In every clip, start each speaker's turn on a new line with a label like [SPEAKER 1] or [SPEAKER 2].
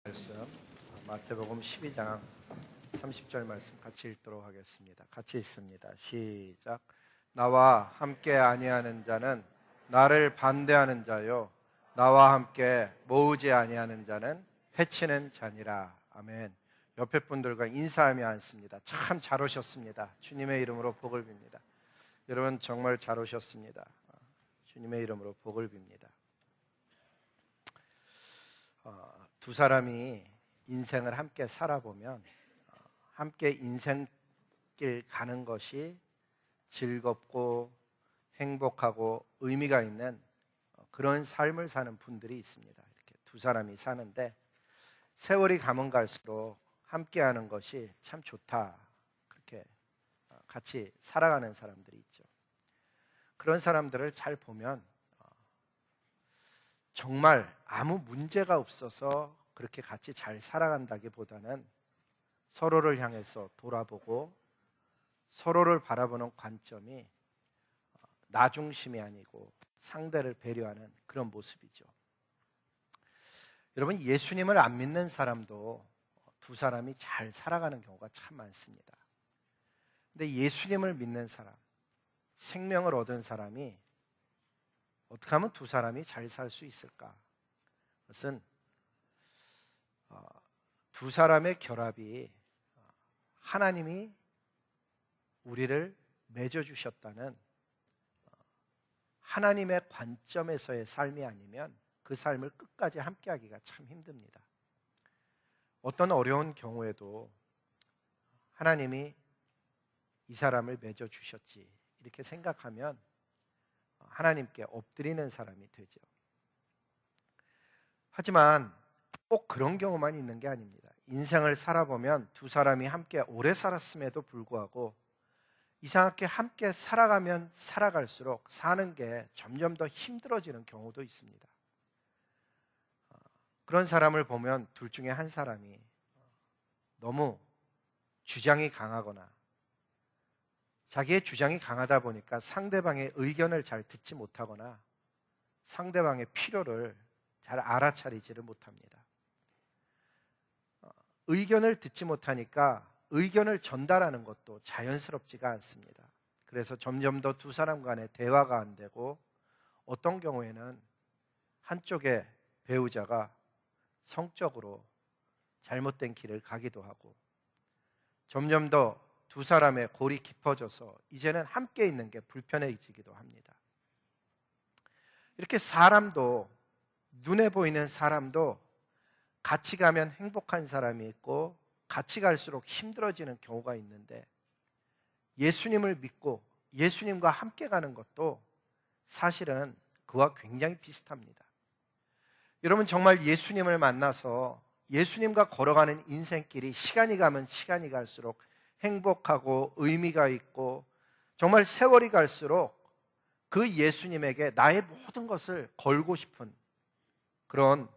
[SPEAKER 1] 말씀 마태복음 12장 30절 말씀 같이 읽도록 하겠습니다. 같이 읽습니다. 시작. 나와 함께 아니하는 자는 나를 반대하는 자요, 나와 함께 모으지 아니하는 자는 해치는 자니라. 아멘. 옆에 분들과 인사하며 앉습니다. 참 잘 오셨습니다. 주님의 이름으로 복을 빕니다. 여러분 정말 잘 오셨습니다. 주님의 이름으로 복을 빕니다. 두 사람이 인생을 함께 살아보면 함께 인생길 가는 것이 즐겁고 행복하고 의미가 있는 그런 삶을 사는 분들이 있습니다. 이렇게 두 사람이 사는데 세월이 가면 갈수록 함께하는 것이 참 좋다, 그렇게 같이 살아가는 사람들이 있죠. 그런 사람들을 잘 보면 정말 아무 문제가 없어서 그렇게 같이 잘 살아간다기보다는 서로를 향해서 돌아보고 서로를 바라보는 관점이 나 중심이 아니고 상대를 배려하는 그런 모습이죠. 여러분, 예수님을 안 믿는 사람도 두 사람이 잘 살아가는 경우가 참 많습니다. 근데 예수님을 믿는 사람, 생명을 얻은 사람이 어떻게 하면 두 사람이 잘 살 수 있을까? 그것은 두 사람의 결합이 하나님이 우리를 맺어주셨다는 하나님의 관점에서의 삶이 아니면 그 삶을 끝까지 함께하기가 참 힘듭니다. 어떤 어려운 경우에도 하나님이 이 사람을 맺어주셨지 이렇게 생각하면 하나님께 엎드리는 사람이 되죠. 하지만 꼭 그런 경우만 있는 게 아닙니다. 인생을 살아보면 두 사람이 함께 오래 살았음에도 불구하고 이상하게 함께 살아가면 살아갈수록 사는 게 점점 더 힘들어지는 경우도 있습니다. 그런 사람을 보면 둘 중에 한 사람이 너무 주장이 강하거나 자기의 주장이 강하다 보니까 상대방의 의견을 잘 듣지 못하거나 상대방의 필요를 잘 알아차리지를 못합니다. 의견을 듣지 못하니까 의견을 전달하는 것도 자연스럽지가 않습니다. 그래서 점점 더 두 사람 간의 대화가 안 되고 어떤 경우에는 한쪽의 배우자가 성적으로 잘못된 길을 가기도 하고 점점 더 두 사람의 골이 깊어져서 이제는 함께 있는 게 불편해지기도 합니다. 이렇게 사람도, 눈에 보이는 사람도 같이 가면 행복한 사람이 있고 같이 갈수록 힘들어지는 경우가 있는데 예수님을 믿고 예수님과 함께 가는 것도 사실은 그와 굉장히 비슷합니다. 여러분 정말 예수님을 만나서 예수님과 걸어가는 인생길이 시간이 가면 시간이 갈수록 행복하고 의미가 있고 정말 세월이 갈수록 그 예수님에게 나의 모든 것을 걸고 싶은 그런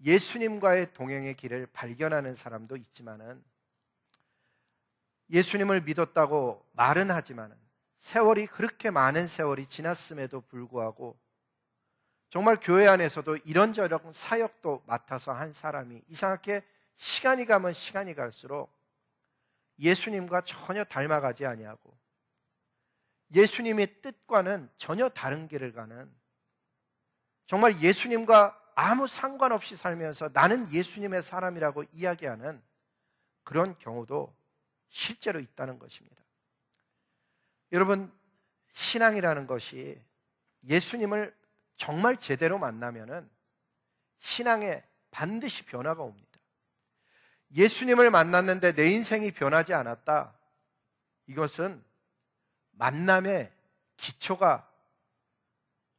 [SPEAKER 1] 예수님과의 동행의 길을 발견하는 사람도 있지만은 예수님을 믿었다고 말은 하지만은 세월이 그렇게 많은 세월이 지났음에도 불구하고 정말 교회 안에서도 이런저런 사역도 맡아서 한 사람이 이상하게 시간이 가면 시간이 갈수록 예수님과 전혀 닮아가지 아니하고 예수님의 뜻과는 전혀 다른 길을 가는 정말 예수님과 아무 상관없이 살면서 나는 예수님의 사람이라고 이야기하는 그런 경우도 실제로 있다는 것입니다. 여러분, 신앙이라는 것이 예수님을 정말 제대로 만나면은 신앙에 반드시 변화가 옵니다. 예수님을 만났는데 내 인생이 변하지 않았다. 이것은 만남의 기초가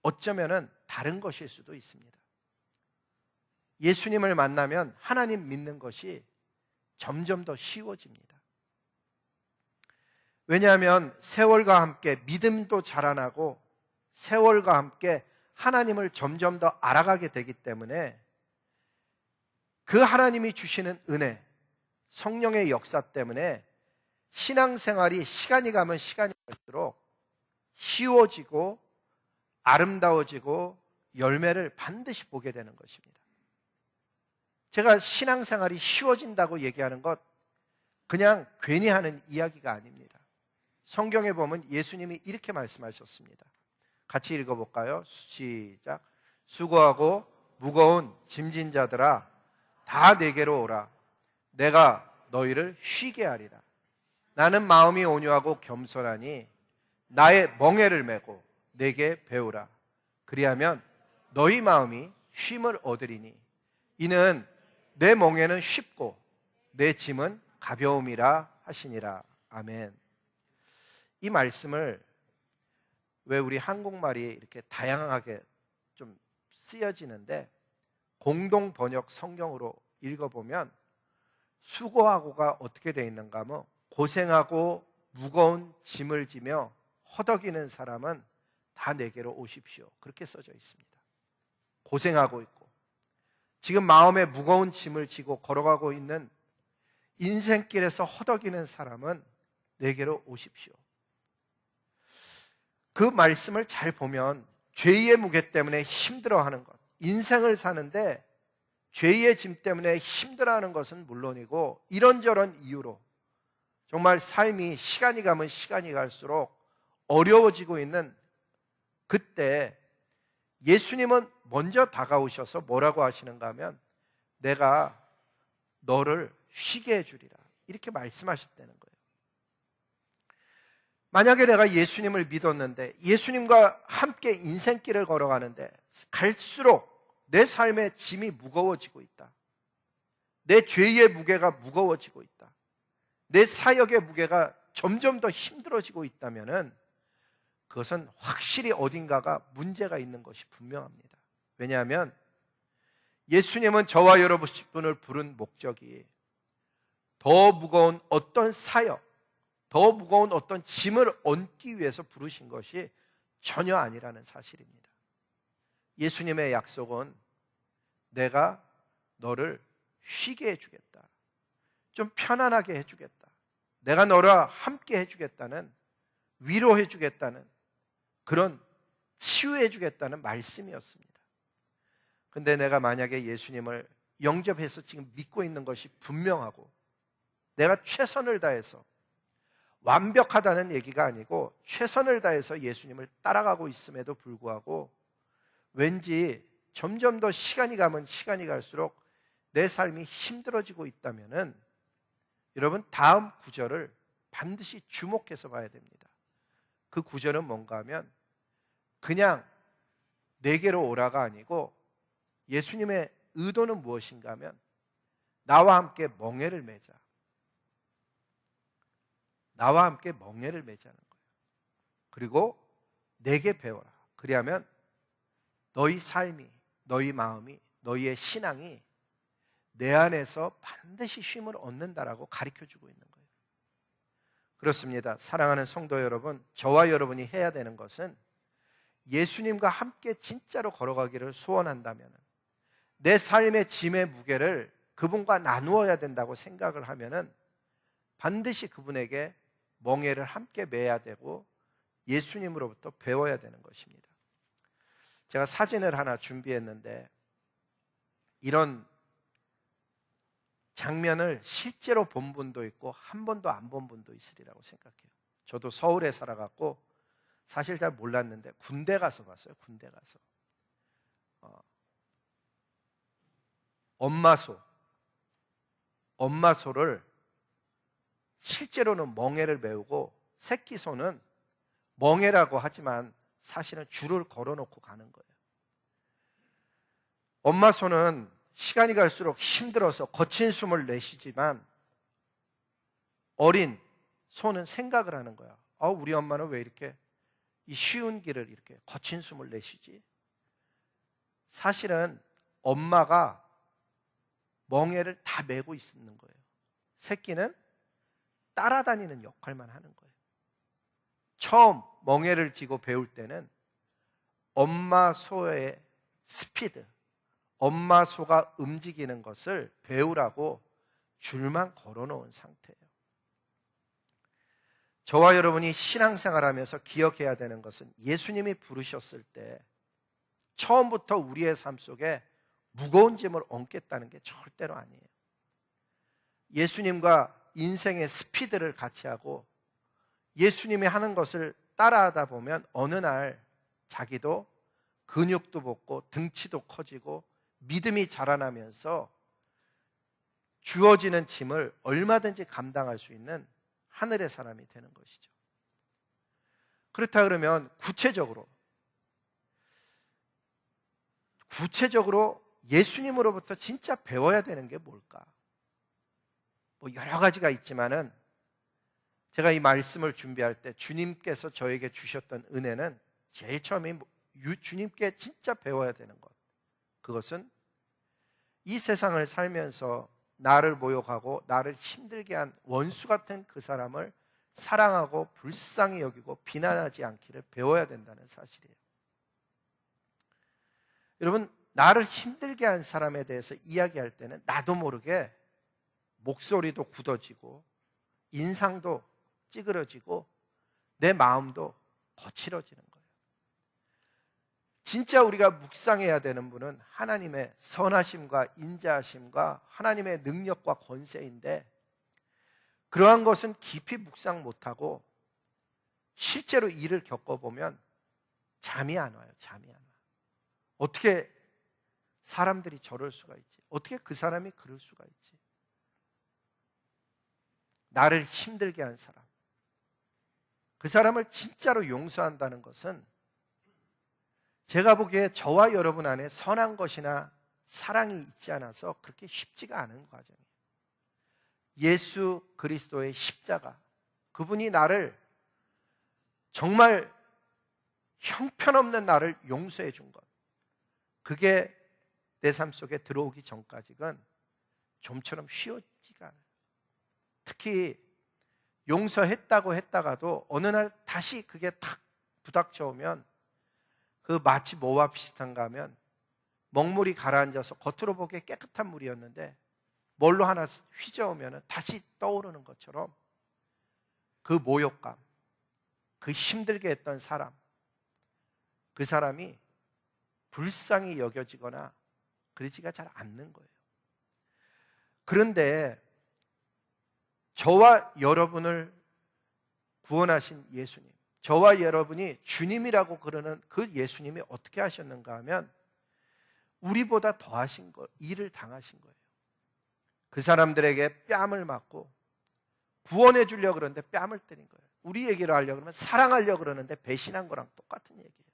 [SPEAKER 1] 어쩌면은 다른 것일 수도 있습니다. 예수님을 만나면 하나님 믿는 것이 점점 더 쉬워집니다. 왜냐하면 세월과 함께 믿음도 자라나고 세월과 함께 하나님을 점점 더 알아가게 되기 때문에 그 하나님이 주시는 은혜, 성령의 역사 때문에 신앙생활이 시간이 가면 시간이 갈수록 쉬워지고 아름다워지고 열매를 반드시 보게 되는 것입니다. 제가 신앙생활이 쉬워진다고 얘기하는 것 그냥 괜히 하는 이야기가 아닙니다. 성경에 보면 예수님이 이렇게 말씀하셨습니다. 같이 읽어볼까요? 시작. 수고하고 무거운 짐진 자들아 다 내게로 오라. 내가 너희를 쉬게 하리라. 나는 마음이 온유하고 겸손하니 나의 멍에를 메고 내게 배우라. 그리하면 너희 마음이 쉼을 얻으리니 이는 내 멍에는 쉽고 내 짐은 가벼움이라 하시니라. 아멘. 이 말씀을 왜 우리 한국말이 이렇게 다양하게 좀 쓰여지는데 공동 번역 성경으로 읽어보면 수고하고가 어떻게 되어 있는가 하면 고생하고 무거운 짐을 지며 허덕이는 사람은 다 내게로 오십시오. 그렇게 써져 있습니다. 고생하고 있고 지금 마음에 무거운 짐을 지고 걸어가고 있는 인생길에서 허덕이는 사람은 내게로 오십시오. 그 말씀을 잘 보면 죄의 무게 때문에 힘들어하는 것, 인생을 사는데 죄의 짐 때문에 힘들어하는 것은 물론이고 이런저런 이유로 정말 삶이 시간이 가면 시간이 갈수록 어려워지고 있는 그때 예수님은 먼저 다가오셔서 뭐라고 하시는가 하면 내가 너를 쉬게 해주리라 이렇게 말씀하셨다는 거예요. 만약에 내가 예수님을 믿었는데 예수님과 함께 인생길을 걸어가는데 갈수록 내 삶의 짐이 무거워지고 있다. 내 죄의 무게가 무거워지고 있다. 내 사역의 무게가 점점 더 힘들어지고 있다면 그것은 확실히 어딘가가 문제가 있는 것이 분명합니다. 왜냐하면 예수님은 저와 여러분을 부른 목적이 더 무거운 어떤 사역, 더 무거운 어떤 짐을 얹기 위해서 부르신 것이 전혀 아니라는 사실입니다. 예수님의 약속은 내가 너를 쉬게 해주겠다. 좀 편안하게 해주겠다. 내가 너와 함께 해주겠다는, 위로해주겠다는 그런 치유해주겠다는 말씀이었습니다. 근데 내가 만약에 예수님을 영접해서 지금 믿고 있는 것이 분명하고 내가 최선을 다해서 완벽하다는 얘기가 아니고 최선을 다해서 예수님을 따라가고 있음에도 불구하고 왠지 점점 더 시간이 가면 시간이 갈수록 내 삶이 힘들어지고 있다면은 여러분 다음 구절을 반드시 주목해서 봐야 됩니다. 그 구절은 뭔가 하면 그냥 내게로 오라가 아니고 예수님의 의도는 무엇인가 하면 나와 함께 멍에를 매자. 나와 함께 멍에를 매자는 거예요. 그리고 내게 배워라. 그리하면 너희 삶이, 너희 마음이, 너희의 신앙이 내 안에서 반드시 쉼을 얻는다라고 가르쳐주고 있는 거예요. 그렇습니다. 사랑하는 성도 여러분, 저와 여러분이 해야 되는 것은 예수님과 함께 진짜로 걸어가기를 소원한다면 내 삶의 짐의 무게를 그분과 나누어야 된다고 생각을 하면 반드시 그분에게 멍에를 함께 매야 되고 예수님으로부터 배워야 되는 것입니다. 제가 사진을 하나 준비했는데 이런 장면을 실제로 본 분도 있고 한 번도 안 본 분도 있으리라고 생각해요. 저도 서울에 살아갖고 사실 잘 몰랐는데 군대 가서 봤어요. 군대 가서 엄마 소를 실제로는 멍에를 메우고 새끼 소는 멍에라고 하지만 사실은 줄을 걸어놓고 가는 거예요. 엄마 소는 시간이 갈수록 힘들어서 거친 숨을 내쉬지만 어린 소는 생각을 하는 거야. 우리 엄마는 왜 이렇게 이 쉬운 길을 이렇게 거친 숨을 내쉬지? 사실은 엄마가 멍에를 다 메고 있는 거예요. 새끼는 따라다니는 역할만 하는 거예요. 처음 멍에를 쥐고 배울 때는 엄마 소의 스피드, 엄마 소가 움직이는 것을 배우라고 줄만 걸어놓은 상태예요. 저와 여러분이 신앙생활하면서 기억해야 되는 것은 예수님이 부르셨을 때 처음부터 우리의 삶 속에 무거운 짐을 얹겠다는 게 절대로 아니에요. 예수님과 인생의 스피드를 같이 하고 예수님이 하는 것을 따라하다 보면 어느 날 자기도 근육도 붙고 등치도 커지고 믿음이 자라나면서 주어지는 짐을 얼마든지 감당할 수 있는 하늘의 사람이 되는 것이죠. 그렇다 그러면 구체적으로 예수님으로부터 진짜 배워야 되는 게 뭘까? 뭐 여러 가지가 있지만은 제가 이 말씀을 준비할 때 주님께서 저에게 주셨던 은혜는 제일 처음에 주님께 진짜 배워야 되는 것, 그것은 이 세상을 살면서 나를 모욕하고 나를 힘들게 한 원수 같은 그 사람을 사랑하고 불쌍히 여기고 비난하지 않기를 배워야 된다는 사실이에요. 여러분, 나를 힘들게 한 사람에 대해서 이야기할 때는 나도 모르게 목소리도 굳어지고 인상도 찌그러지고 내 마음도 거칠어지는 거예요. 진짜 우리가 묵상해야 되는 분은 하나님의 선하심과 인자하심과 하나님의 능력과 권세인데, 그러한 것은 깊이 묵상 못하고 실제로 일을 겪어보면 잠이 안 와요. 잠이 안 와요. 어떻게 사람들이 저럴 수가 있지? 어떻게 그 사람이 그럴 수가 있지? 나를 힘들게 한 사람, 그 사람을 진짜로 용서한다는 것은 제가 보기에 저와 여러분 안에 선한 것이나 사랑이 있지 않아서 그렇게 쉽지가 않은 과정이에요. 예수 그리스도의 십자가, 그분이 나를 정말 형편없는 나를 용서해 준 것, 그게 내 삶 속에 들어오기 전까지는 좀처럼 쉬웠지가 않아요. 특히 용서했다고 했다가도 어느 날 다시 그게 탁 부닥쳐 오면 그 마치 뭐와 비슷한가 하면 먹물이 가라앉아서 겉으로 보기에 깨끗한 물이었는데 뭘로 하나 휘저으면 다시 떠오르는 것처럼 그 모욕감, 그 힘들게 했던 사람, 그 사람이 불쌍히 여겨지거나 그러지가 잘 않는 거예요. 그런데 저와 여러분을 구원하신 예수님, 저와 여러분이 주님이라고 그러는 그 예수님이 어떻게 하셨는가 하면 우리보다 더하신 거, 일을 당하신 거예요. 그 사람들에게 뺨을 맞고 구원해 주려고 그러는데 뺨을 때린 거예요. 우리 얘기를 하려고 그러면 사랑하려고 그러는데 배신한 거랑 똑같은 얘기예요.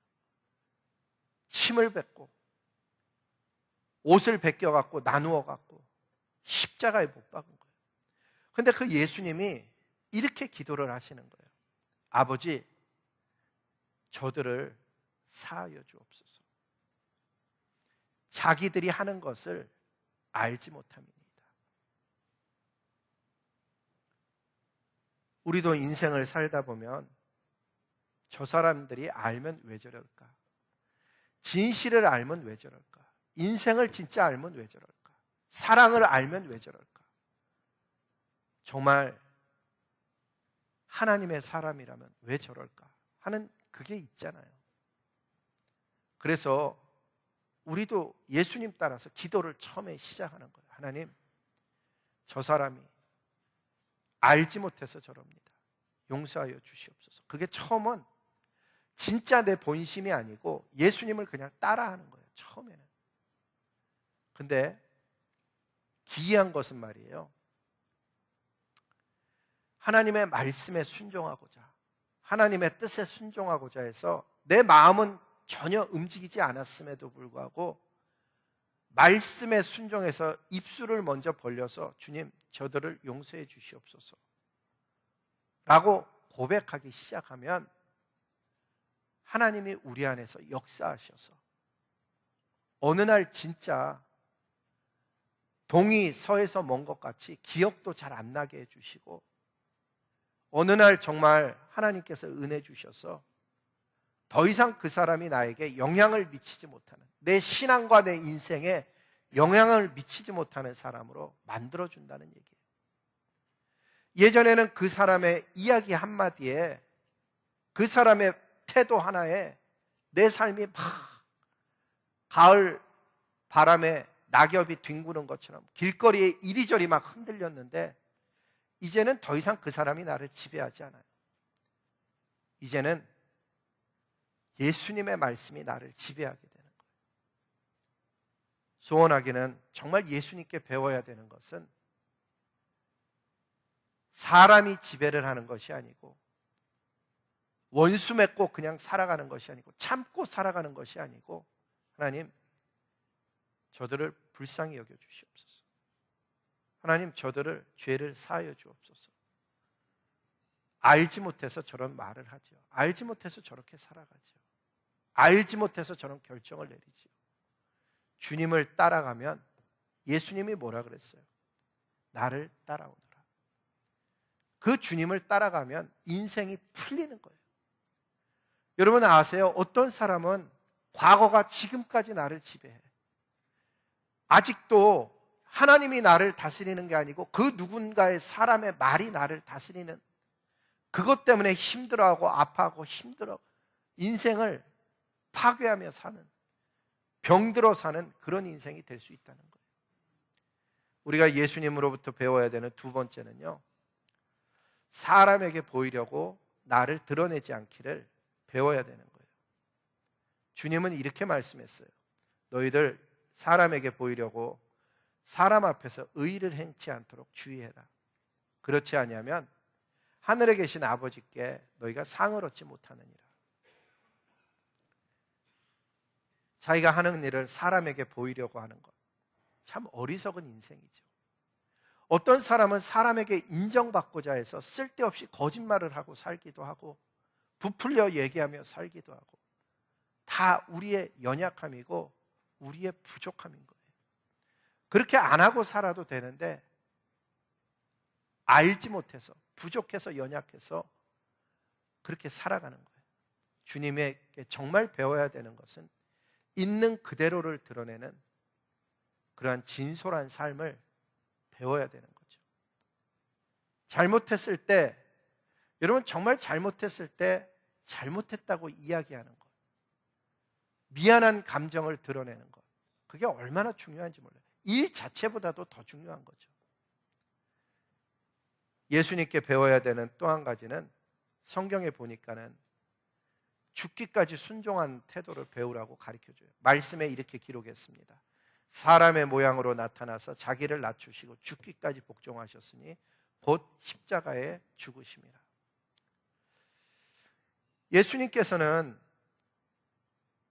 [SPEAKER 1] 침을 뱉고 옷을 벗겨갖고 나누어갖고 십자가에 못 박은 거예요. 그런데 그 예수님이 이렇게 기도를 하시는 거예요. 아버지, 저들을 사하여 주옵소서. 자기들이 하는 것을 알지 못함이니이다. 우리도 인생을 살다 보면 저 사람들이 알면 왜 저럴까? 진실을 알면 왜 저럴까? 인생을 진짜 알면 왜 저럴까? 사랑을 알면 왜 저럴까? 정말 하나님의 사람이라면 왜 저럴까? 하는 그게 있잖아요. 그래서 우리도 예수님 따라서 기도를 처음에 시작하는 거예요. 하나님, 저 사람이 알지 못해서 저럽니다. 용서하여 주시옵소서. 그게 처음은 진짜 내 본심이 아니고 예수님을 그냥 따라하는 거예요. 처음에는. 근데 기이한 것은 말이에요, 하나님의 말씀에 순종하고자, 하나님의 뜻에 순종하고자 해서 내 마음은 전혀 움직이지 않았음에도 불구하고 말씀에 순종해서 입술을 먼저 벌려서 주님, 저들을 용서해 주시옵소서 라고 고백하기 시작하면 하나님이 우리 안에서 역사하셔서 어느 날 진짜 동이 서에서 먼 것 같이 기억도 잘 안 나게 해주시고, 어느 날 정말 하나님께서 은혜 주셔서 더 이상 그 사람이 나에게 영향을 미치지 못하는, 내 신앙과 내 인생에 영향을 미치지 못하는 사람으로 만들어준다는 얘기예요. 예전에는 그 사람의 이야기 한마디에, 그 사람의 태도 하나에 내 삶이 막 가을 바람에 낙엽이 뒹구는 것처럼 길거리에 이리저리 막 흔들렸는데 이제는 더 이상 그 사람이 나를 지배하지 않아요. 이제는 예수님의 말씀이 나를 지배하게 되는 거예요. 소원하기는 정말 예수님께 배워야 되는 것은 사람이 지배를 하는 것이 아니고 원수 맺고 그냥 살아가는 것이 아니고 참고 살아가는 것이 아니고 하나님 저들을 불쌍히 여겨 주시옵소서. 하나님 저들을 죄를 사하여 주옵소서. 알지 못해서 저런 말을 하죠. 알지 못해서 저렇게 살아가죠. 알지 못해서 저런 결정을 내리죠. 주님을 따라가면 예수님이 뭐라 그랬어요? 나를 따라오너라. 그 주님을 따라가면 인생이 풀리는 거예요. 여러분 아세요? 어떤 사람은 과거가 지금까지 나를 지배해. 아직도 하나님이 나를 다스리는 게 아니고 그 누군가의 사람의 말이 나를 다스리는, 그것 때문에 힘들어하고 아파하고 힘들어 인생을 파괴하며 사는, 병들어 사는 그런 인생이 될 수 있다는 거예요. 우리가 예수님으로부터 배워야 되는 두 번째는요, 사람에게 보이려고 나를 드러내지 않기를 배워야 되는 거예요. 주님은 이렇게 말씀했어요. 너희들 사람에게 보이려고 사람 앞에서 의를 행치 않도록 주의해라. 그렇지 아니하면 하늘에 계신 아버지께 너희가 상을 얻지 못하느니라. 자기가 하는 일을 사람에게 보이려고 하는 것, 참 어리석은 인생이죠. 어떤 사람은 사람에게 인정받고자 해서 쓸데없이 거짓말을 하고 살기도 하고 부풀려 얘기하며 살기도 하고, 다 우리의 연약함이고 우리의 부족함인 거예요. 그렇게 안 하고 살아도 되는데 알지 못해서, 부족해서, 연약해서 그렇게 살아가는 거예요. 주님에게 정말 배워야 되는 것은 있는 그대로를 드러내는 그러한 진솔한 삶을 배워야 되는 거죠. 잘못했을 때, 여러분 정말 잘못했을 때 잘못했다고 이야기하는 것, 미안한 감정을 드러내는 것, 그게 얼마나 중요한지 몰라요. 일 자체보다도 더 중요한 거죠. 예수님께 배워야 되는 또 한 가지는 성경에 보니까는 죽기까지 순종한 태도를 배우라고 가르쳐줘요. 말씀에 이렇게 기록했습니다. 사람의 모양으로 나타나서 자기를 낮추시고 죽기까지 복종하셨으니 곧 십자가에 죽으심이라. 예수님께서는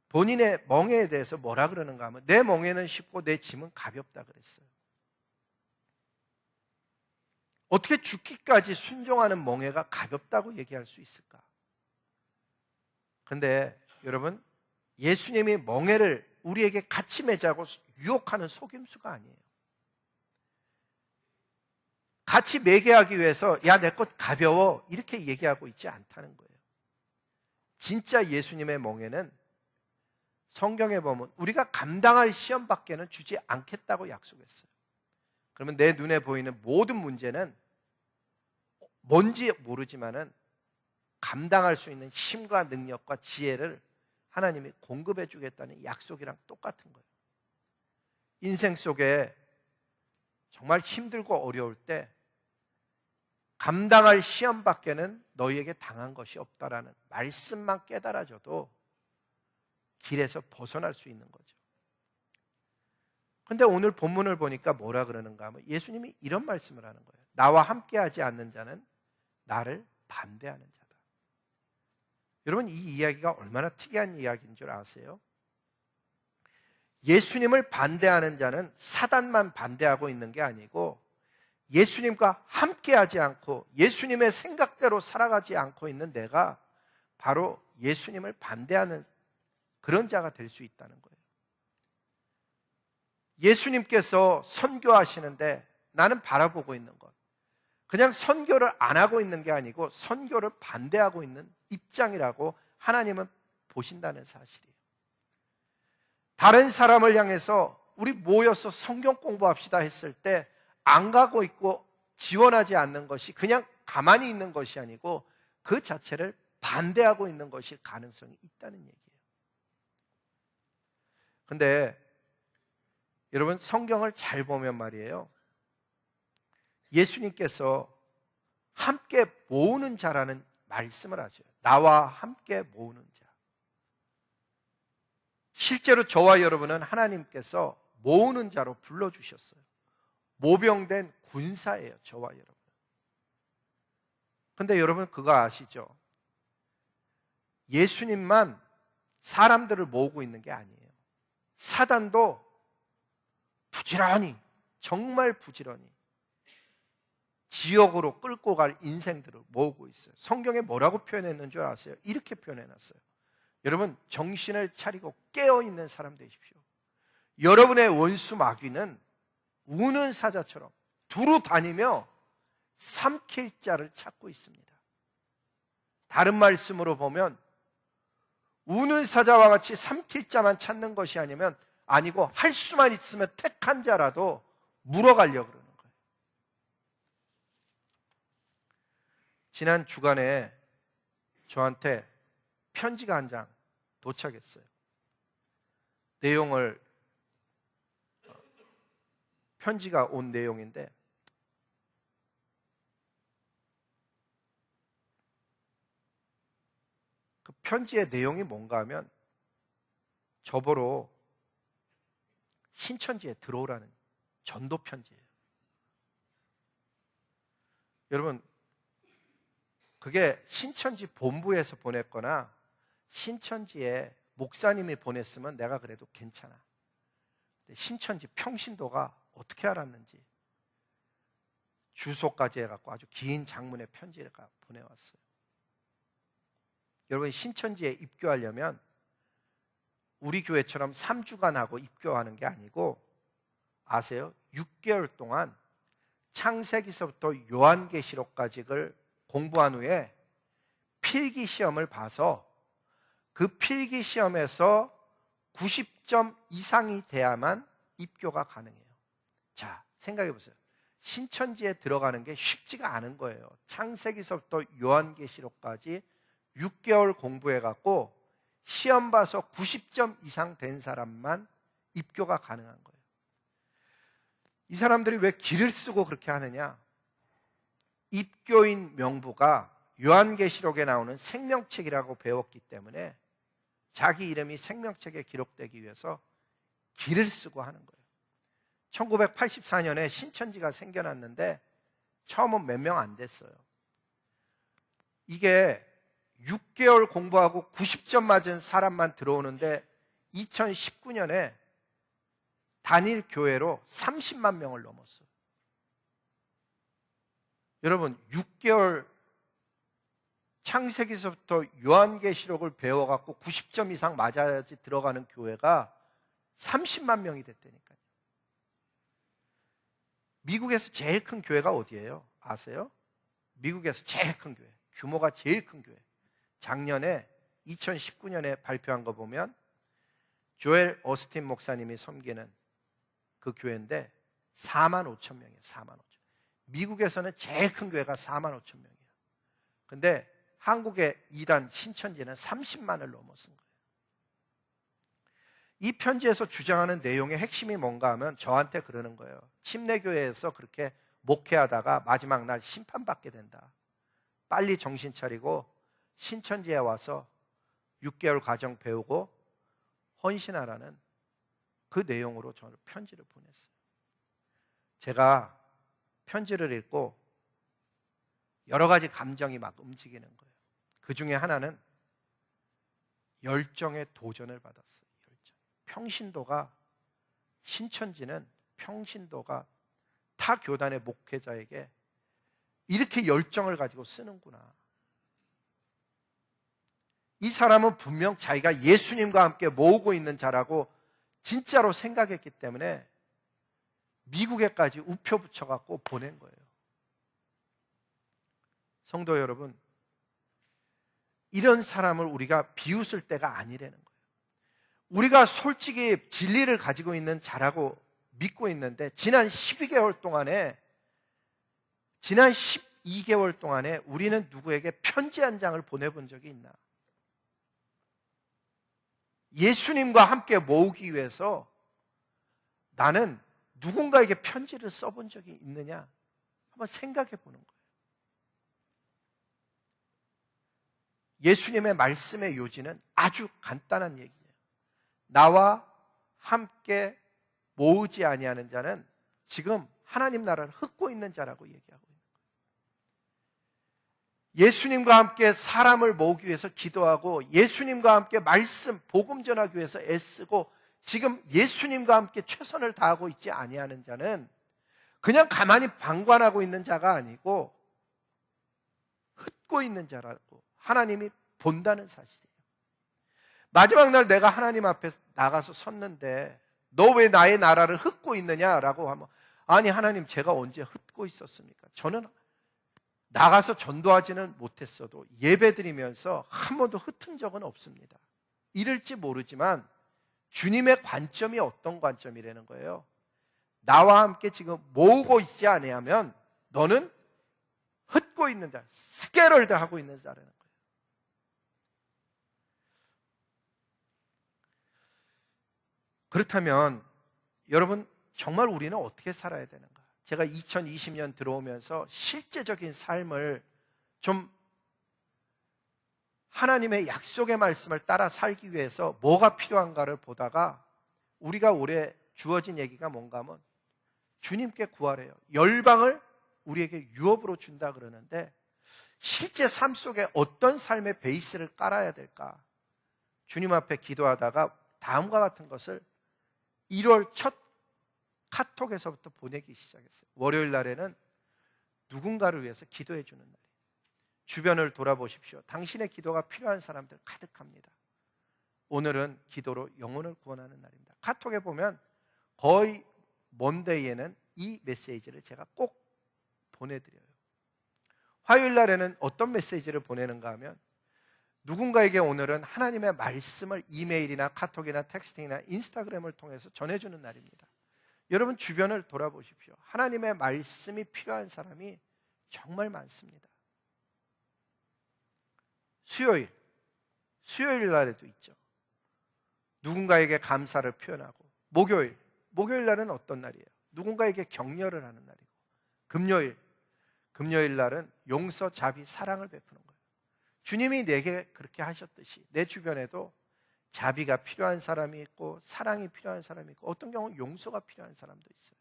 [SPEAKER 1] 본인의 멍에에 대해서 뭐라 그러는가 하면 내 멍에는 쉽고 내 짐은 가볍다 그랬어요. 어떻게 죽기까지 순종하는 멍에가 가볍다고 얘기할 수 있을까? 근데 여러분, 예수님이 멍에를 우리에게 같이 매자고 유혹하는 속임수가 아니에요. 같이 매게 하기 위해서 야, 내 것 가벼워 이렇게 얘기하고 있지 않다는 거예요. 진짜 예수님의 멍에는 성경에 보면 우리가 감당할 시험밖에는 주지 않겠다고 약속했어요. 그러면 내 눈에 보이는 모든 문제는 뭔지 모르지만은 감당할 수 있는 힘과 능력과 지혜를 하나님이 공급해 주겠다는 약속이랑 똑같은 거예요. 인생 속에 정말 힘들고 어려울 때 감당할 시험밖에는 너희에게 당한 것이 없다라는 말씀만 깨달아져도 길에서 벗어날 수 있는 거죠. 그런데 오늘 본문을 보니까 뭐라 그러는가 하면 예수님이 이런 말씀을 하는 거예요. 나와 함께하지 않는 자는 나를 반대하는 자다. 여러분, 이 이야기가 얼마나 특이한 이야기인 줄 아세요? 예수님을 반대하는 자는 사단만 반대하고 있는 게 아니고 예수님과 함께하지 않고 예수님의 생각대로 살아가지 않고 있는 내가 바로 예수님을 반대하는 그런 자가 될 수 있다는 거예요. 예수님께서 선교하시는데 나는 바라보고 있는 것, 그냥 선교를 안 하고 있는 게 아니고 선교를 반대하고 있는 입장이라고 하나님은 보신다는 사실이에요. 다른 사람을 향해서 우리 모여서 성경 공부합시다 했을 때 안 가고 있고 지원하지 않는 것이 그냥 가만히 있는 것이 아니고 그 자체를 반대하고 있는 것일 가능성이 있다는 얘기예요. 그런데 여러분, 성경을 잘 보면 말이에요, 예수님께서 함께 모으는 자라는 말씀을 하죠. 나와 함께 모으는 자. 실제로 저와 여러분은 하나님께서 모으는 자로 불러주셨어요. 모병된 군사예요, 저와 여러분. 근데 여러분, 그거 아시죠? 예수님만 사람들을 모으고 있는 게 아니에요. 사단도 부지런히, 정말 부지런히 지역으로 끌고 갈 인생들을 모으고 있어요. 성경에 뭐라고 표현했는 줄 아세요? 이렇게 표현해놨어요. 여러분, 정신을 차리고 깨어있는 사람 되십시오. 여러분의 원수 마귀는 우는 사자처럼 두루 다니며 삼킬 자를 찾고 있습니다. 다른 말씀으로 보면 우는 사자와 같이 삼킬 자만 찾는 것이 아니고 할 수만 있으면 택한 자라도 물어가려고 그러는 거예요. 지난 주간에 저한테 편지가 한 장 도착했어요. 편지가 온 내용인데, 그 편지의 내용이 뭔가 하면 저보러 신천지에 들어오라는 전도 편지예요. 여러분, 그게 신천지 본부에서 보냈거나 신천지에 목사님이 보냈으면 내가 그래도 괜찮아. 신천지 평신도가 어떻게 알았는지 주소까지 해갖고 아주 긴 장문의 편지를 보내왔어요. 여러분, 신천지에 입교하려면 우리 교회처럼 3주간 하고 입교하는 게 아니고, 아세요? 6개월 동안 창세기서부터 요한계시록까지를 공부한 후에 필기 시험을 봐서 그 필기 시험에서 90점 이상이 돼야만 입교가 가능해요. 자, 생각해 보세요. 신천지에 들어가는 게 쉽지가 않은 거예요. 창세기서부터 요한계시록까지 6개월 공부해 갖고 시험 봐서 90점 이상 된 사람만 입교가 가능한 거예요. 이 사람들이 왜 기를 쓰고 그렇게 하느냐? 입교인 명부가 요한계시록에 나오는 생명책이라고 배웠기 때문에 자기 이름이 생명책에 기록되기 위해서 기를 쓰고 하는 거예요. 1984년에 신천지가 생겨났는데 처음은 몇 명 안 됐어요. 이게 6개월 공부하고 90점 맞은 사람만 들어오는데 2019년에 단일 교회로 30만 명을 넘었어요. 여러분, 6개월 창세기서부터 요한계시록을 배워갖고 90점 이상 맞아야지 들어가는 교회가 30만 명이 됐다니까요. 미국에서 제일 큰 교회가 어디예요? 아세요? 미국에서 제일 큰 교회, 규모가 제일 큰 교회, 작년에 2019년에 발표한 거 보면 조엘 어스틴 목사님이 섬기는 그 교회인데 4만 5천 명이에요. 4만 5천. 미국에서는 제일 큰 교회가 4만 5천 명이에요. 근데 한국의 이단 신천지는 30만을 넘어선 거예요. 이 편지에서 주장하는 내용의 핵심이 뭔가 하면 저한테 그러는 거예요. 침례교회에서 그렇게 목회하다가 마지막 날 심판받게 된다. 빨리 정신 차리고 신천지에 와서 6개월 과정 배우고 헌신하라는 그 내용으로 저는 편지를 보냈어요. 제가 편지를 읽고 여러 가지 감정이 막 움직이는 거예요. 그 중에 하나는 열정의 도전을 받았어요. 평신도가, 신천지는 평신도가 타 교단의 목회자에게 이렇게 열정을 가지고 쓰는구나. 이 사람은 분명 자기가 예수님과 함께 모으고 있는 자라고 진짜로 생각했기 때문에 미국에까지 우표 붙여갖고 보낸 거예요. 성도 여러분, 이런 사람을 우리가 비웃을 때가 아니라는 거예요. 우리가 솔직히 진리를 가지고 있는 자라고 믿고 있는데 지난 12개월 동안에 우리는 누구에게 편지 한 장을 보내본 적이 있나? 예수님과 함께 모으기 위해서 나는 누군가에게 편지를 써본 적이 있느냐? 한번 생각해 보는 거예요. 예수님의 말씀의 요지는 아주 간단한 얘기예요. 나와 함께 모으지 아니하는 자는 지금 하나님 나라를 흩고 있는 자라고 얘기하고 있는 거예요. 예수님과 함께 사람을 모으기 위해서 기도하고 예수님과 함께 말씀, 복음 전하기 위해서 애쓰고 지금 예수님과 함께 최선을 다하고 있지 아니하는 자는 그냥 가만히 방관하고 있는 자가 아니고 흩고 있는 자라고 하나님이 본다는 사실이에요. 마지막 날 내가 하나님 앞에 나가서 섰는데 너 왜 나의 나라를 흩고 있느냐라고 하면 아니 하나님 제가 언제 흩고 있었습니까? 저는 나가서 전도하지는 못했어도 예배드리면서 한 번도 흩은 적은 없습니다. 이럴지 모르지만 주님의 관점이 어떤 관점이라는 거예요. 나와 함께 지금 모으고 있지 아니하면 너는 흩고 있는 자, 스케럴드 하고 있는 자라는 거예요. 그렇다면 여러분 정말 우리는 어떻게 살아야 되는가? 제가 2020년 들어오면서 실제적인 삶을 좀 하나님의 약속의 말씀을 따라 살기 위해서 뭐가 필요한가를 보다가 우리가 올해 주어진 얘기가 뭔가 하면 주님께 구하래요. 열방을 우리에게 유업으로 준다 그러는데 실제 삶 속에 어떤 삶의 베이스를 깔아야 될까? 주님 앞에 기도하다가 다음과 같은 것을 1월 첫 카톡에서부터 보내기 시작했어요. 월요일 날에는 누군가를 위해서 기도해 주는 날이에요. 주변을 돌아보십시오. 당신의 기도가 필요한 사람들 가득합니다. 오늘은 기도로 영혼을 구원하는 날입니다. 카톡에 보면 거의 먼데이에는 이 메시지를 제가 꼭 보내드려요. 화요일 날에는 어떤 메시지를 보내는가 하면 누군가에게 오늘은 하나님의 말씀을 이메일이나 카톡이나 텍스팅이나 인스타그램을 통해서 전해주는 날입니다. 여러분 주변을 돌아보십시오. 하나님의 말씀이 필요한 사람이 정말 많습니다. 수요일 날에도 있죠. 누군가에게 감사를 표현하고 목요일 날은 어떤 날이에요? 누군가에게 격려를 하는 날이고 금요일 날은 용서, 자비, 사랑을 베푸는 거예요. 주님이 내게 그렇게 하셨듯이 내 주변에도 자비가 필요한 사람이 있고 사랑이 필요한 사람이 있고 어떤 경우는 용서가 필요한 사람도 있어요.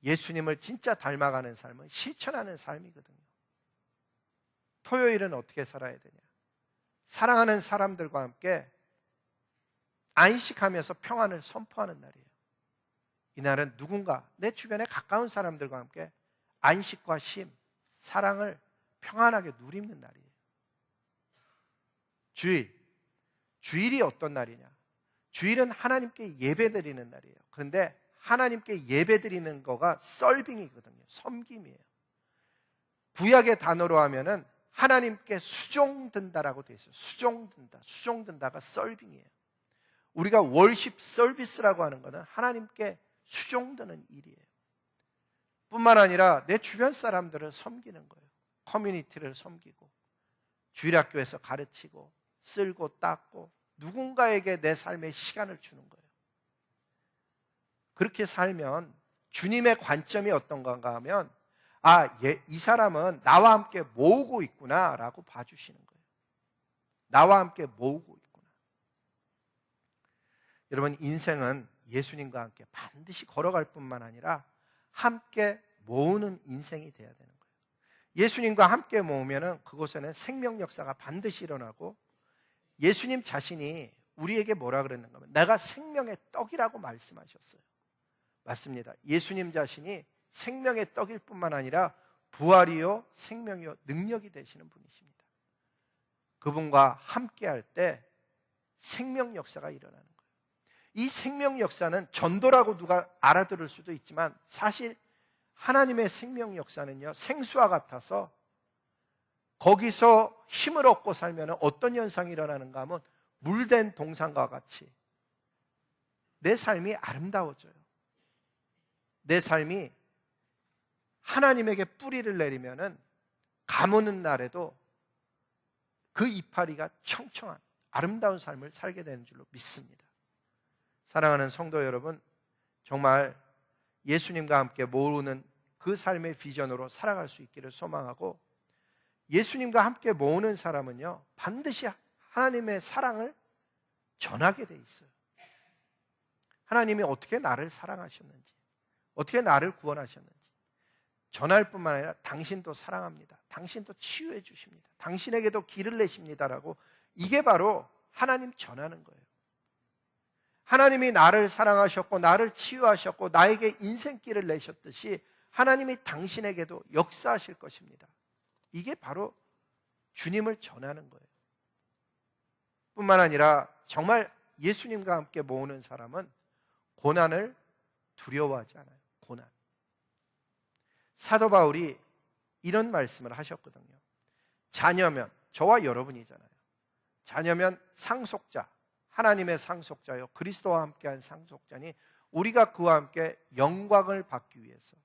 [SPEAKER 1] 예수님을 진짜 닮아가는 삶은 실천하는 삶이거든요. 토요일은 어떻게 살아야 되냐? 사랑하는 사람들과 함께 안식하면서 평안을 선포하는 날이에요. 이날은 누군가 내 주변에 가까운 사람들과 함께 안식과 쉼, 사랑을 평안하게 누리는 날이에요. 주일이 어떤 날이냐? 주일은 하나님께 예배드리는 날이에요. 그런데 하나님께 예배드리는 거가 썰빙이거든요. 섬김이에요. 구약의 단어로 하면은 하나님께 수종든다라고 되어 있어요. 수종든다가 썰빙이에요. 우리가 월십 서비스라고 하는 것은 하나님께 수종드는 일이에요. 뿐만 아니라 내 주변 사람들을 섬기는 거예요. 커뮤니티를 섬기고 주일학교에서 가르치고 쓸고 닦고 누군가에게 내 삶의 시간을 주는 거예요. 그렇게 살면 주님의 관점이 어떤 건가 하면 이 사람은 나와 함께 모으고 있구나 라고 봐주시는 거예요. 나와 함께 모으고 있구나. 여러분 인생은 예수님과 함께 반드시 걸어갈 뿐만 아니라 함께 모으는 인생이 돼야 되는 거예요. 예수님과 함께 모으면 그곳에는 생명 역사가 반드시 일어나고 예수님 자신이 우리에게 뭐라 그랬는가 하면 내가 생명의 떡이라고 말씀하셨어요. 맞습니다. 예수님 자신이 생명의 떡일 뿐만 아니라 부활이요 생명이요 능력이 되시는 분이십니다. 그분과 함께할 때 생명 역사가 일어나는 거예요. 이 생명 역사는 전도라고 누가 알아들을 수도 있지만 사실 하나님의 생명 역사는요 생수와 같아서 거기서 힘을 얻고 살면 어떤 현상이 일어나는가 하면 물된 동산과 같이 내 삶이 아름다워져요. 내 삶이 하나님에게 뿌리를 내리면은 가무는 날에도 그 이파리가 청청한 아름다운 삶을 살게 되는 줄로 믿습니다. 사랑하는 성도 여러분, 정말 예수님과 함께 모으는 그 삶의 비전으로 살아갈 수 있기를 소망하고, 예수님과 함께 모으는 사람은요 반드시 하나님의 사랑을 전하게 돼 있어요. 하나님이 어떻게 나를 사랑하셨는지, 어떻게 나를 구원하셨는지 전할 뿐만 아니라 당신도 사랑합니다, 당신도 치유해 주십니다, 당신에게도 길을 내십니다라고, 이게 바로 하나님 전하는 거예요. 하나님이 나를 사랑하셨고 나를 치유하셨고 나에게 인생길을 내셨듯이 하나님이 당신에게도 역사하실 것입니다. 이게 바로 주님을 전하는 거예요. 뿐만 아니라 정말 예수님과 함께 모으는 사람은 고난을 두려워하지 않아요. 고난. 사도 바울이 이런 말씀을 하셨거든요. 자녀면, 저와 여러분이잖아요. 자녀면 상속자, 하나님의 상속자요, 그리스도와 함께한 상속자니 우리가 그와 함께 영광을 받기 위해서,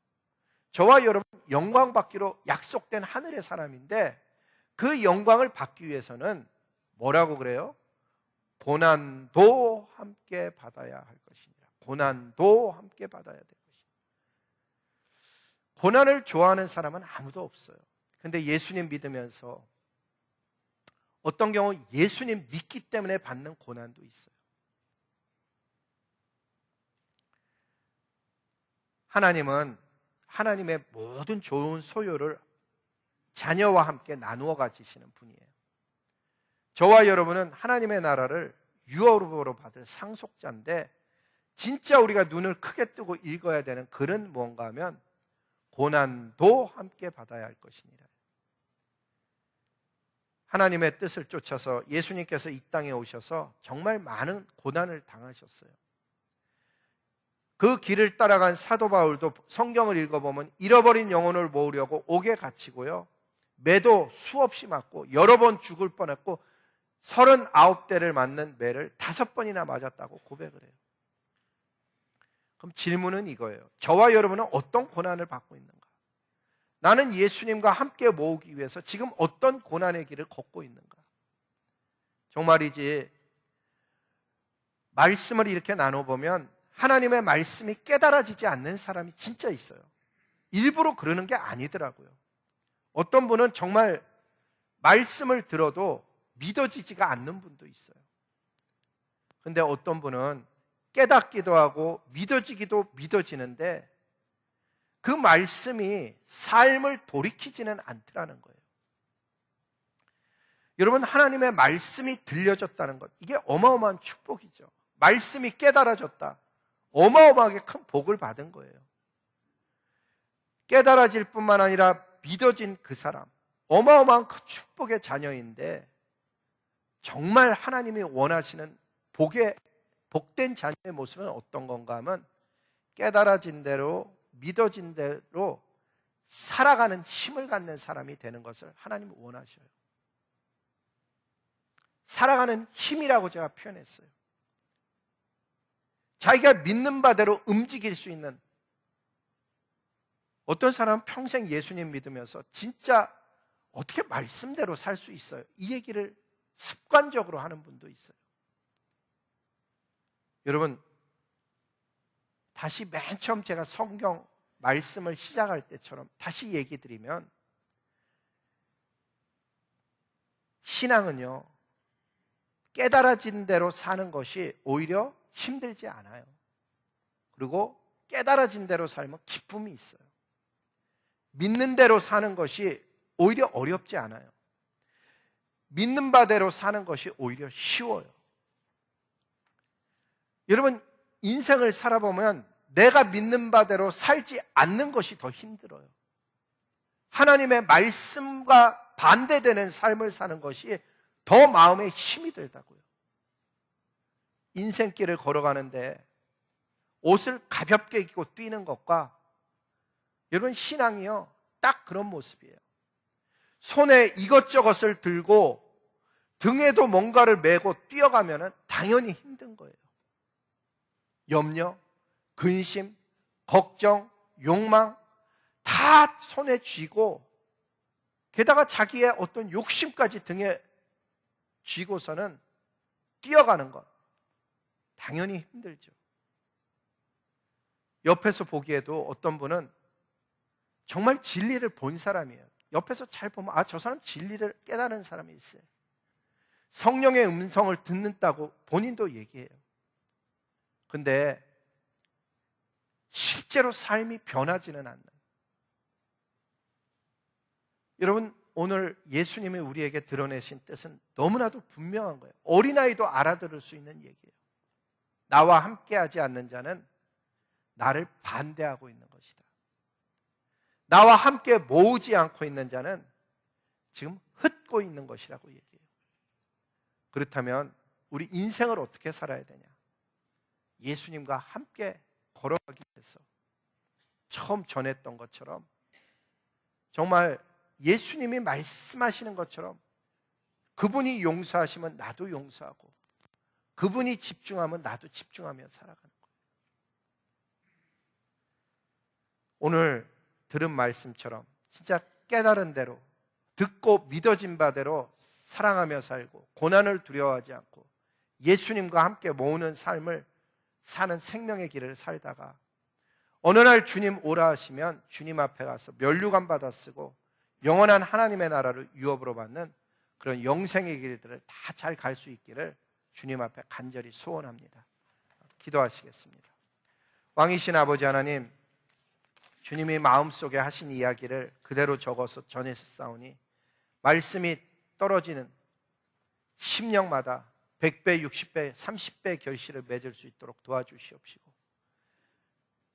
[SPEAKER 1] 저와 여러분 영광 받기로 약속된 하늘의 사람인데, 그 영광을 받기 위해서는 뭐라고 그래요? 고난도 함께 받아야 할 것이니라. 고난도 함께 받아야 될 것이니라. 고난을 좋아하는 사람은 아무도 없어요. 근데 예수님 믿으면서 어떤 경우 예수님 믿기 때문에 받는 고난도 있어요. 하나님은 하나님의 모든 좋은 소유를 자녀와 함께 나누어 가지시는 분이에요. 저와 여러분은 하나님의 나라를 유업으로 받을 상속자인데, 진짜 우리가 눈을 크게 뜨고 읽어야 되는 글은 뭔가 하면 고난도 함께 받아야 할 것이니라. 하나님의 뜻을 쫓아서 예수님께서 이 땅에 오셔서 정말 많은 고난을 당하셨어요. 그 길을 따라간 사도 바울도 성경을 읽어보면 잃어버린 영혼을 모으려고 옥에 갇히고요, 매도 수없이 맞고 여러 번 죽을 뻔했고 39대를 맞는 매를 5번이나 맞았다고 고백을 해요. 그럼 질문은 이거예요. 저와 여러분은 어떤 고난을 받고 있는가? 나는 예수님과 함께 모으기 위해서 지금 어떤 고난의 길을 걷고 있는가? 정말이지 말씀을 이렇게 나눠보면 하나님의 말씀이 깨달아지지 않는 사람이 진짜 있어요. 일부러 그러는 게 아니더라고요. 어떤 분은 정말 말씀을 들어도 믿어지지가 않는 분도 있어요. 근데 어떤 분은 깨닫기도 하고 믿어지기도 믿어지는데 그 말씀이 삶을 돌이키지는 않더라는 거예요. 여러분, 하나님의 말씀이 들려졌다는 것, 이게 어마어마한 축복이죠. 말씀이 깨달아졌다, 어마어마하게 큰 복을 받은 거예요. 깨달아질 뿐만 아니라 믿어진 그 사람, 어마어마한 그 축복의 자녀인데, 정말 하나님이 원하시는 복된 자녀의 모습은 어떤 건가 하면 깨달아진 대로 믿어진 대로 살아가는 힘을 갖는 사람이 되는 것을 하나님은 원하셔요. 살아가는 힘이라고 제가 표현했어요. 자기가 믿는 바대로 움직일 수 있는, 어떤 사람은 평생 예수님 믿으면서 진짜 어떻게 말씀대로 살 수 있어요? 이 얘기를 습관적으로 하는 분도 있어요. 여러분, 다시 맨 처음 제가 성경 말씀을 시작할 때처럼 다시 얘기 드리면, 신앙은요, 깨달아진 대로 사는 것이 오히려 힘들지 않아요. 그리고 깨달아진 대로 살면 기쁨이 있어요. 믿는 대로 사는 것이 오히려 어렵지 않아요. 믿는 바대로 사는 것이 오히려 쉬워요. 여러분, 인생을 살아보면 내가 믿는 바대로 살지 않는 것이 더 힘들어요. 하나님의 말씀과 반대되는 삶을 사는 것이 더 마음에 힘이 들다고요. 인생길을 걸어가는데 옷을 가볍게 입고 뛰는 것과, 여러분, 신앙이요, 딱 그런 모습이에요. 손에 이것저것을 들고 등에도 뭔가를 메고 뛰어가면 당연히 힘든 거예요. 염려, 근심, 걱정, 욕망 다 손에 쥐고, 게다가 자기의 어떤 욕심까지 등에 쥐고서는 뛰어가는 것, 당연히 힘들죠. 옆에서 보기에도 어떤 분은 정말 진리를 본 사람이에요. 옆에서 잘 보면 저 사람 진리를 깨달은 사람이 있어요. 성령의 음성을 듣는다고 본인도 얘기해요. 근데 실제로 삶이 변하지는 않는. 여러분, 오늘 예수님이 우리에게 드러내신 뜻은 너무나도 분명한 거예요. 어린아이도 알아들을 수 있는 얘기예요. 나와 함께하지 않는 자는 나를 반대하고 있는 것이다. 나와 함께 모으지 않고 있는 자는 지금 흩고 있는 것이라고 얘기해요. 그렇다면 우리 인생을 어떻게 살아야 되냐? 예수님과 함께 걸어가기 위해서 처음 전했던 것처럼 정말 예수님이 말씀하시는 것처럼 그분이 용서하시면 나도 용서하고 그분이 집중하면 나도 집중하며 살아가는 거예요. 오늘 들은 말씀처럼 진짜 깨달은 대로 듣고 믿어진 바대로 사랑하며 살고 고난을 두려워하지 않고 예수님과 함께 모으는 삶을 사는 생명의 길을 살다가 어느 날 주님 오라 하시면 주님 앞에 가서 면류관 받아 쓰고 영원한 하나님의 나라를 유업으로 받는 그런 영생의 길들을 다 잘 갈 수 있기를 주님 앞에 간절히 소원합니다. 기도하시겠습니다. 왕이신 아버지 하나님, 주님이 마음속에 하신 이야기를 그대로 적어서 전했사오니 말씀이 떨어지는 심령마다 100배, 60배, 30배 결실을 맺을 수 있도록 도와주시옵시고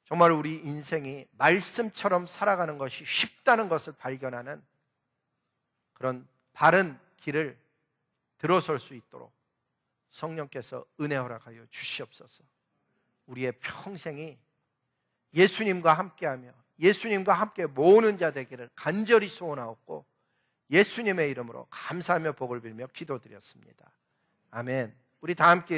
[SPEAKER 1] 정말 우리 인생이 말씀처럼 살아가는 것이 쉽다는 것을 발견하는 그런 바른 길을 들어설 수 있도록 성령께서 은혜 허락하여 주시옵소서. 우리의 평생이 예수님과 함께하며 예수님과 함께 모으는 자 되기를 간절히 소원하옵고 예수님의 이름으로 감사하며 복을 빌며 기도드렸습니다. 아멘. 우리 다 함께